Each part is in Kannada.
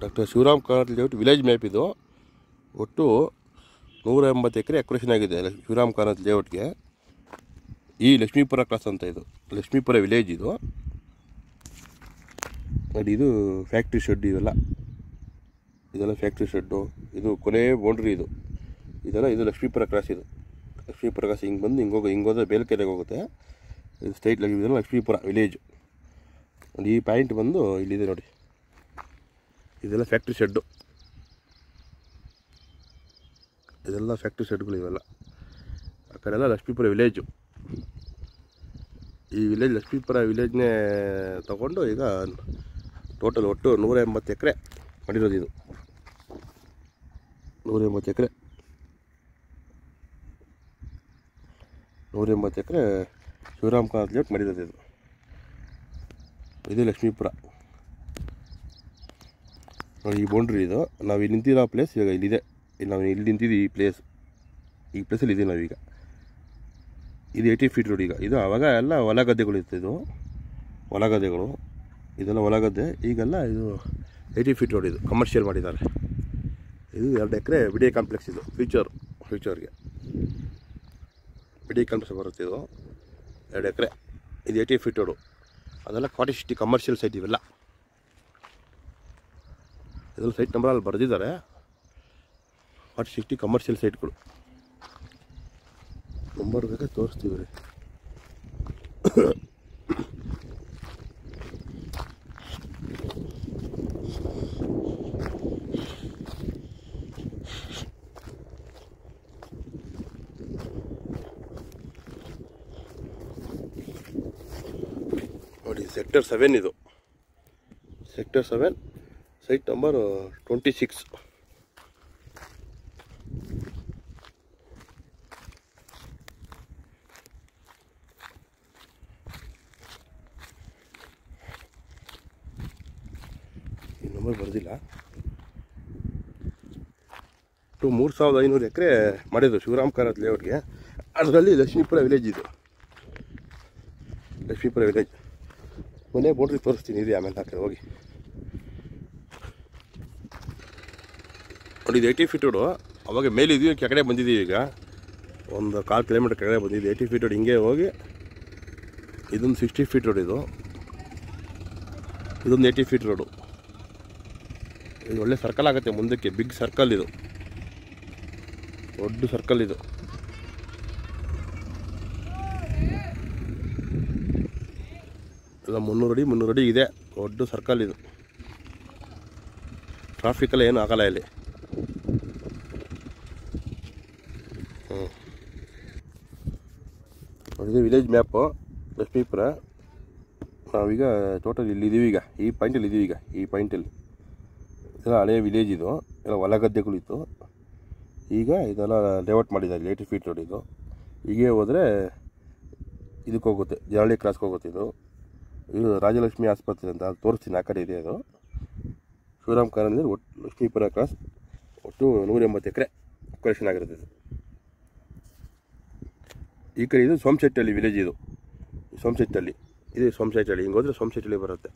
Doctor Shivaram Karanth layout village map ಇದು. ಒಟ್ಟು 180 ಎಕರೆ ಅಕ್ವಿಷನ್ ಆಗಿದೆ ಶಿವರಾಮ್ ಕಾರಂತ್ ಲೇಔಟ್ಗೆ. ಈ ಲಕ್ಷ್ಮೀಪುರ ಕ್ರಾಸ್ ಅಂತ ಇದು ಲಕ್ಷ್ಮೀಪುರ ವಿಲೇಜ್ ಇದು ನೋಡಿ. ಇದು ಫ್ಯಾಕ್ಟ್ರಿ ಶೆಡ್, ಇದೆಲ್ಲ ಫ್ಯಾಕ್ಟ್ರಿ ಶೆಡ್ಡು. ಇದು ಕೊನೆ ಬೌಂಡ್ರಿ ಇದೆಲ್ಲ ಇದು ಲಕ್ಷ್ಮೀಪುರ ಕ್ರಾಸ್. ಇದು ಲಕ್ಷ್ಮೀಪುರ ಕ್ರಾಸ್ ಹಿಂಗೆ ಬಂದು ಹಿಂಗೋದ್ರೆ ಬೇಲ್ಕೆರೆಗೆ ಹೋಗುತ್ತೆ. ಇದು ಸ್ಟ್ರೈಟ್ ಇದೆಲ್ಲ ಲಕ್ಷ್ಮೀಪುರ ವಿಲೇಜ್ ನೋಡಿ. ಈ ಪಾಯಿಂಟ್ ಬಂದು ಇಲ್ಲಿದೆ ನೋಡಿ. ಇದೆಲ್ಲ ಫ್ಯಾಕ್ಟ್ರಿ ಶೆಡ್ಡು, ಇದೆಲ್ಲ ಫ್ಯಾಕ್ಟ್ರಿ ಶೆಡ್ಗಳು ಇವೆಲ್ಲ. ಆ ಕಡೆ ಎಲ್ಲ ಲಕ್ಷ್ಮೀಪುರ ವಿಲೇಜು. ಈ ವಿಲೇಜ್ ಲಕ್ಷ್ಮೀಪುರ ವಿಲೇಜ್ನೇ ತಗೊಂಡು ಈಗ ಟೋಟಲ್ ಒಟ್ಟು 180 ಎಕರೆ ಮಾಡಿರೋದು. ಇದು 180 ಎಕರೆ ಶಿವರಾಮ್ ಕಾರಂತ್ ಲೇಔಟ್ ಮಾಡಿರೋದು. ಇದು ಲಕ್ಷ್ಮೀಪುರ ನೋಡಿ. ಈ ಬೌಂಡ್ರಿ ಇದು. ನಾವು ಇಲ್ಲಿ ನಿಂತಿರೋ ಪ್ಲೇಸ್ ಇವಾಗ ಇಲ್ಲಿದೆ. ನಾವು ಇಲ್ಲಿ ನಿಂತಿದ್ದೀವಿ ಈ ಪ್ಲೇಸಲ್ಲಿ ಇದ್ದೀವಿ ನಾವೀಗ. ಇದು 80 ಫೀಟ್ ರೋಡ್. ಈಗ ಇದು ಆವಾಗ ಎಲ್ಲ ಹೊಲ ಗದ್ದೆಗಳು ಇತ್ತು. ಇದು ಹೊಲ ಗದ್ದೆಗಳು, ಇದೆಲ್ಲ ಹೊಲ ಗದ್ದೆ. ಈಗೆಲ್ಲ ಇದು 80 ಫೀಟ್ ರೋಡ್. ಇದು ಕಮರ್ಷಿಯಲ್ ಮಾಡಿದ್ದಾರೆ. ಇದು 2 ಎಕರೆ ಬಿಡಿ ಕಾಂಪ್ಲೆಕ್ಸ್. ಇದು ಫ್ಯೂಚರ್ಗೆ ಬಿಡಿ ಕಾಂಪ್ಲೆಕ್ಸ್ ಬರುತ್ತೆ. ಇದು 2 ಎಕರೆ. ಇದು 80 ಫೀಟ್ ರೋಡು. ಅದೆಲ್ಲ 40-60 ಕಮರ್ಷಿಯಲ್ ಸೈಟ್. ಇವೆಲ್ಲ ಇದೆಲ್ಲ ಸೈಟ್ ನಂಬರಲ್ಲಿ ಬರೆದಿದ್ದಾರೆ. 40-60 ಕಮರ್ಷಿಯಲ್ ಸೈಟ್ಗಳು. ನಂಬರ್ ಬೇಕಾದ್ರೆ ತೋರಿಸ್ತೀವಿ ರೀ. ನೋಡಿ, ಸೆಕ್ಟರ್ 7 ಇದು. Sector 7 site number 26. ಈ ನಂಬರ್ ಬರೆದಿಲ್ಲ. 3500 ಎಕರೆ ಮಾಡಿದ್ರು ಶಿವರಾಮ್ ಕಾರಂತ್ ಲೇಔಟ್ಗೆ. ಅದರಲ್ಲಿ ಲಕ್ಷ್ಮೀಪುರ ವಿಲೇಜ್. ಇದು ಲಕ್ಷ್ಮೀಪುರ ವಿಲೇಜ್ ಮನೆ ಬೌಂಡ್ರಿ ತೋರಿಸ್ತೀನಿ ಇದೆ. ಆಮೇಲೆ ಆ ಕಡೆ ಹೋಗಿ ನೋಡಿ. ಇದು 80 ಫೀಟ್ ರೋಡು. ಅವಾಗ ಮೇಲಿದ್ದೀವಿ, ಕೆಳಗಡೆ ಬಂದಿದ್ದೀವಿ. ಈಗ ಒಂದು 1/4 ಕಿಲೋಮೀಟರ್ ಕೆಳಗಡೆ ಬಂದಿದ್ದು 80 ಫೀಟ್ ರೋಡ್. ಹಿಂಗೆ ಹೋಗಿ ಇದೊಂದು 60 ಫೀಟ್ ರೋಡ್. ಇದೊಂದು 80 ಫೀಟ್ ರೋಡು. ಇದು ಒಳ್ಳೆ ಸರ್ಕಲ್ ಆಗುತ್ತೆ ಮುಂದಕ್ಕೆ. ಬಿಗ್ ಸರ್ಕಲ್ ಇದು, ದೊಡ್ಡ ಸರ್ಕಲ್ ಇದು. ಎಲ್ಲ 300 ಅಡಿ ಇದೆ. ದೊಡ್ಡ ಸರ್ಕಲ್ ಇದು. ಟ್ರಾಫಿಕಲ್ಲ ಏನು ಆಗಲ್ಲ ಇಲ್ಲಿ. ಇದು ವಿಲೇಜ್ ಮ್ಯಾಪು ಲಕ್ಷ್ಮೀಪುರ. ನಾವೀಗ ಟೋಟಲ್ ಇಲ್ಲಿದ್ದೀವಿ. ಈಗ ಈ ಪಾಯಿಂಟಲ್ಲಿ ಇದ್ದೀವಿ. ಈ ಪಾಯಿಂಟಲ್ಲಿ ಇದೆಲ್ಲ ಹಳೆಯ ವಿಲೇಜ್. ಇದು ಎಲ್ಲ ಹೊಲ ಗದ್ದೆಗಳಿತ್ತು. ಈಗ ಇದೆಲ್ಲ ಲೇಔಟ್ ಮಾಡಿದ್ದಾರೆ 80 ಫೀಟ್ ರೋಡ್. ಇದು ಹೀಗೆ ಹೋದರೆ ಇದಕ್ಕೆ ಹೋಗುತ್ತೆ, ಜರಳಿ ಕ್ರಾಸ್ಗೆ ಹೋಗುತ್ತೆ. ಇದು ರಾಜಲಕ್ಷ್ಮಿ ಆಸ್ಪತ್ರೆ ಅಂತ ತೋರಿಸ್ತೀನಿ. ಆ ಕಡೆ ಇದೆ ಅದು ಶಿವರಾಮ್ ಕಾರಂತ್ ಒಟ್ಟು ಲಕ್ಷ್ಮೀಪುರ ಕ್ರಾಸ್. ಒಟ್ಟು 180 ಎಕರೆ ಅಕ್ವಿಷನ್ ಆಗಿರುತ್ತೆ. ಇದು ಈ ಕಡೆ ಇದು ಸೋಮಶೆಟ್ಟಳ್ಳಿ ವಿಲೇಜ್. ಇದು ಸೋಮಶೆಟ್ಟಳ್ಳಿ. ಇದು ಸೋಮಶೆಟ್ಟಳ್ಳಿ. ಹಿಂಗೆ ಹೋದರೆ ಸೋಮಶೆಟ್ಟಳ್ಳಿ ಬರುತ್ತೆ.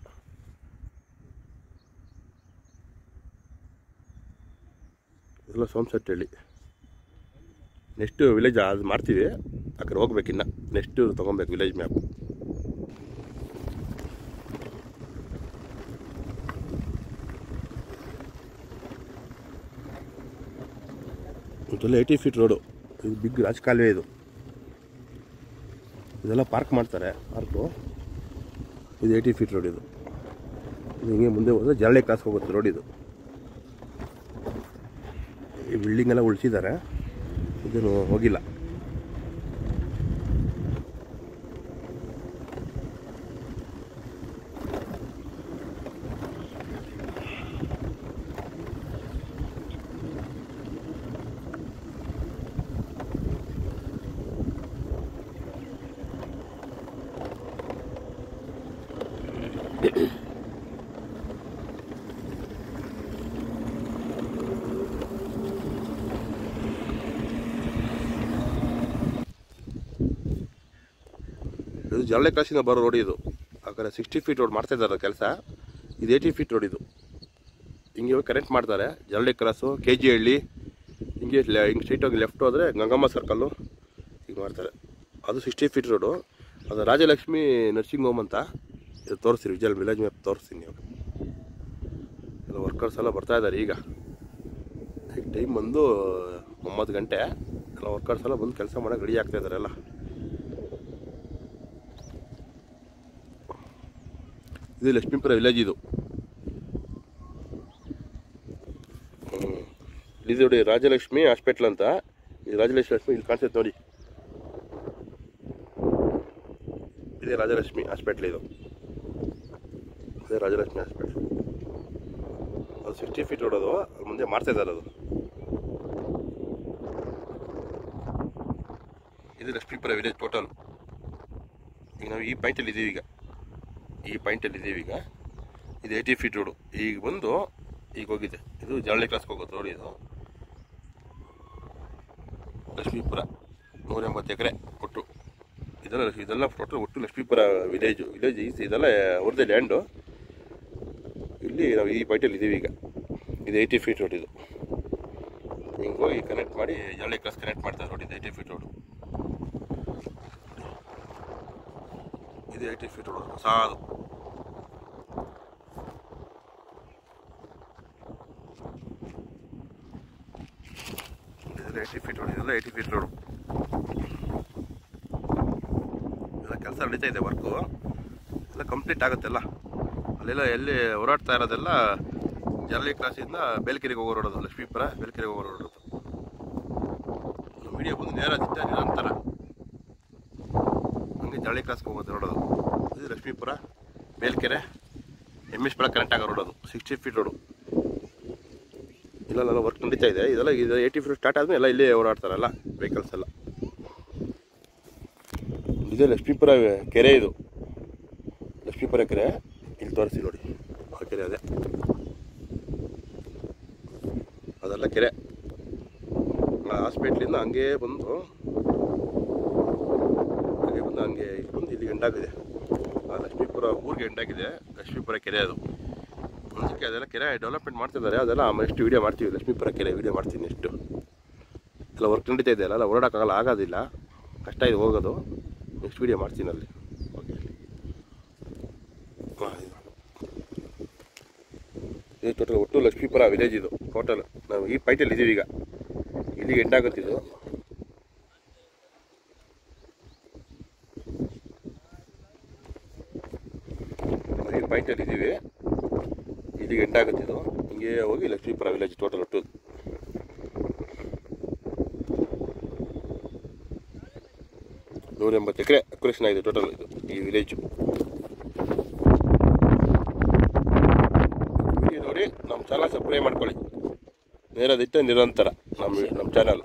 ಇದೆಲ್ಲ ಸೋಮಶೆಟ್ಟಳ್ಳಿ. ನೆಕ್ಸ್ಟ್ ವಿಲೇಜ್ ಅದು ಮಾಡ್ತೀವಿ. ಆ ಕಡೆ ಹೋಗ್ಬೇಕಿನ್ನ. ನೆಕ್ಸ್ಟ್ ತೊಗೊಬೇಕು ವಿಲೇಜ್ ಮ್ಯಾಪ್. ಇದೆಲ್ಲ 80 ಫೀಟ್ ರೋಡು. ಇದು ಬಿಗ್ ರಾಜಕಾಲುವೆ. ಇದೆಲ್ಲ ಪಾರ್ಕ್ ಮಾಡ್ತಾರೆ. ಪಾರ್ಕು ಇದು 80 ಫೀಟ್ ರೋಡ್. ಇದು ಹಿಂಗೆ ಮುಂದೆ ಹೋದರೆ ಜರಳಿ ಕ್ರಾಸ್ಗೆ ಹೋಗುತ್ತೆ ರೋಡ್. ಇದು ಈ ಬಿಲ್ಡಿಂಗ್ ಎಲ್ಲ ಉಳಿಸಿದ್ದಾರೆ, ಇದನ್ನು ಹೋಗಿಲ್ಲ. ಇದು ಜರಳೆ ಕ್ರಾಸಿಂದ ಬರೋ ರೋಡ್. ಇದು ಆ ಕಡೆ 60 ಫೀಟ್ ರೋಡ್ ಮಾಡ್ತಾ ಇದ್ದಾರೆ ಕೆಲಸ. ಇದು 80 ಫೀಟ್ ರೋಡ್. ಇದು ಹಿಂಗೆ ಹೋಗಿ ಕನೆಕ್ಟ್ ಮಾಡ್ತಾರೆ. ಜರಳಿ ಕ್ರಾಸು, KG ಹಳ್ಳಿ, ಹಿಂಗೆ ಸ್ಟ್ರೈಟಾಗಿ ಲೆಫ್ಟ್ ಹೋದರೆ ಗಂಗಮ್ಮ ಸರ್ಕಲ್ಲು ಹೀಗೆ ಮಾಡ್ತಾರೆ. ಅದು 60 ಫೀಟ್ ರೋಡು. ಅದು ರಾಜಲಕ್ಷ್ಮಿ ನರ್ಸಿಂಗ್ ಹೋಮ್ ಅಂತ. ಇದು ತೋರಿಸ್ತೀನಿ, ವಿಲೇಜ್ ಮ್ಯಾಪ್ ತೋರಿಸ್ತೀನಿ ಇವಾಗ. ಎಲ್ಲ ವರ್ಕರ್ಸ್ ಎಲ್ಲ ಬರ್ತಾಯಿದ್ದಾರೆ. ಈಗ ಟೈಮ್ ಬಂದು 9 ಗಂಟೆ. ಎಲ್ಲ ವರ್ಕರ್ಸ್ ಎಲ್ಲ ಬಂದು ಕೆಲಸ ಮಾಡೋಕೆ ರೆಡಿ ಆಗ್ತಾಯಿದ್ದಾರೆ ಎಲ್ಲ. ಇದು ಲಕ್ಷ್ಮೀಪುರ ವಿಲೇಜ್. ಇದು ಇದು ನೋಡಿ ರಾಜಲಕ್ಷ್ಮಿ ಹಾಸ್ಪಿಟ್ಲ್ ಅಂತ. ಇದು ರಾಜಲಕ್ಷ್ಮಿ ಇಲ್ಲಿ ಕಾಣಿಸುತ್ತೆ ನೋಡಿ. ಇದೇ ರಾಜಲಕ್ಷ್ಮಿ ಹಾಸ್ಪಿಟ್ಲ್. ಇದು ಇದೇ ರಾಜಲಕ್ಷ್ಮಿ ಹಾಸ್ಪಿಟ್ಲ್. ಅದು 60 ಫೀಟ್ ರೋಡ್. ಅದು ಮುಂದೆ ಮಾಡ್ತಾ ಇದ್ದಾರೆ. ಅದು ಇದು ಲಕ್ಷ್ಮೀಪುರ ವಿಲೇಜ್ ಟೋಟಲ್. ಈಗ ನಾವು ಈ ಪಾಯಿಂಟಲ್ಲಿ ಇದ್ದೀವಿ. ಇದು 80 ಫೀಟ್ ರೋಡು. ಈಗ ಬಂದು ಈಗ ಹೋಗಿದೆ. ಇದು ಜರಳಿ ಕ್ರಾಸ್ಗೆ ಹೋಗೋದು ರೋಡ್. ಇದು ಲಕ್ಷ್ಮೀಪುರ 180 ಎಕರೆ ಒಟ್ಟು. ಇದೆಲ್ಲ ಟೋಟಲ್ ಒಟ್ಟು ಲಕ್ಷ್ಮೀಪುರ ವಿಲೇಜ್. ಇದೆಲ್ಲ ಅವ್ರದ್ದೇ ಲ್ಯಾಂಡು. ಇಲ್ಲಿ ನಾವು ಈ ಪಾಯಿಂಟಲ್ಲಿ ಇದ್ದೀವಿ ಈಗ. ಇದು 80 ಫೀಟ್ ರೋಡ್. ಇದು ಹಿಂಗೆ ಹೋಗಿ ಕನೆಕ್ಟ್ ಮಾಡಿ ಜರಳಿ ಕ್ರಾಸ್ ಕನೆಕ್ಟ್ ಮಾಡ್ತಾರೆ ನೋಡಿ. ಇದು 80 ಫೀಟ್ ರೋಡು. ಇದು 80 ಫೀಟ್ ರೋಡ್ ಸಾದು. ಇದೆಲ್ಲ 80 ಫೀಟ್ ರೋಡ್. ಇದೆಲ್ಲ 80 ಫೀಟ್ ರೋಡು. ಎಲ್ಲ ಕೆಲಸ ನಡೀತಾ ಇದೆ. ವರ್ಕು ಎಲ್ಲ ಕಂಪ್ಲೀಟ್ ಆಗುತ್ತೆಲ್ಲ. ಅಲ್ಲೆಲ್ಲ ಎಲ್ಲಿ ಹೋರಾಡ್ತಾ ಇರೋದೆಲ್ಲ ಜರಳಿ ಕ್ರಾಸಿಂದ ಬೇಲ್ಕೆರೆಗೆ ಹೋಗೋ ರೋಡದು. ಲಕ್ಷ್ಮೀಪುರ ಬೇಲ್ಕೆರೆಗೆ ಹೋಗೋ ರೋಡದು. ಮೀಡಿಯಾ ಬಂದು ನೇರದಿಂದ ನಿರಂತರ ಹಂಗೆ ಜರಳಿ ಕ್ರಾಸ್ಗೆ ಹೋಗೋದು ರೋಡದು. ಇದು ಲಕ್ಷ್ಮೀಪುರ ಬೇಲ್ಕೆರೆ MS ಪುರ ಕನೆಕ್ಟ್ ಆಗೋ ರೋಡದು. 60 ಫೀಟ್ ರೋಡು. ಇಲ್ಲೆಲ್ಲ ವರ್ಕ್ ನಡೀತಾ ಇದೆ. ಇದು 80 ಫೀಟ್ ಸ್ಟಾರ್ಟ್ ಆದಮೇಲೆ ಎಲ್ಲ ಇಲ್ಲೇ ಓಡಾಡ್ತಾರಲ್ಲ ವೆಹಿಕಲ್ಸ್ ಎಲ್ಲ. ಇದೇ ಲಕ್ಷ್ಮೀಪುರ ಕೆರೆ. ಇದು ಲಕ್ಷ್ಮೀಪುರ ಕೆರೆ. ಇಲ್ಲಿ ತೋರಿಸಿ ನೋಡಿ. ಆ ಕೆರೆ ಅದೆಲ್ಲ ಕೆರೆ. ಹಾಸ್ಪಿಟ್ಲಿಂದ ಹಂಗೆ ಬಂದು ಹಂಗೆ ಇಲ್ಲಿ ಎಂಡಾಗಿದೆ. ಆ ಲಕ್ಷ್ಮೀಪುರ ಊರಿಗೆ ಎಂಡಾಗಿದೆ ಲಕ್ಷ್ಮೀಪುರ ಕೆರೆ. ಅದು ಮುಂದಕ್ಕೆ ಅದೆಲ್ಲ ಕೆರೆ ಡೆವಲಪ್ಮೆಂಟ್ ಮಾಡ್ತಿದ್ದಾರೆ. ಅದೆಲ್ಲ ನೆಕ್ಸ್ಟ್ ವೀಡಿಯೋ ಮಾಡ್ತೀವಿ. ಲಕ್ಷ್ಮೀಪುರ ಕೆರೆ ವೀಡಿಯೋ ಮಾಡ್ತೀನಿ ನೆಕ್ಸ್ಟು. ಎಲ್ಲ ವರ್ಕ್ ನಡೀತಾ ಇದೆ. ಎಲ್ಲ ಓಡಾಡೋಕ್ಕಾಗಲ್ಲ, ಆಗೋದಿಲ್ಲ, ಕಷ್ಟ ಇದೆ ಹೋಗೋದು. ನೆಕ್ಸ್ಟ್ ವೀಡಿಯೋ ಮಾಡ್ತೀನಿ ಅಲ್ಲಿ. ಓಕೆ. ಇದು ಟೋಟಲ್ ಒಟ್ಟು ಲಕ್ಷ್ಮೀಪುರ ವಿಲೇಜ್. ಇದು ಟೋಟಲ್ ನಾವು ಈ ಪಾಯಿಂಟಲ್ಲಿ ಇದ್ದೀವಿ ಈಗ. ಇಲ್ಲಿಗೆ ಎಂಡಾಗುತ್ತಿದ್ದು. ಈ ಪಾಯಿಂಟಲ್ಲಿ ಇದ್ದೀವಿ. ಇಲ್ಲಿಗೆ ಎಂಡಾಗುತ್ತಿದ್ದು. ಹಿಂಗೆ ಹೋಗಿ ಲಕ್ಷ್ಮೀಪುರ ವಿಲೇಜ್ ಟೋಟಲ್ ಒಟ್ಟು 180 ಎಕರೆ ಅಕ್ಯುರೇಷನ್ ಆಗಿದೆ ಟೋಟಲ್. ಇದು ಈ ವಿಲೇಜು. ವಿಡಿಯೋ ನೋಡಿ ನಮ್ಮ ಚಾನಲ್ ಸಬ್ಸ್ಕ್ರೈಬ್ ಮಾಡ್ಕೊಳ್ಳಿ. ನಿರಂತರ ನಮ್ಮ ಚಾನಲ್.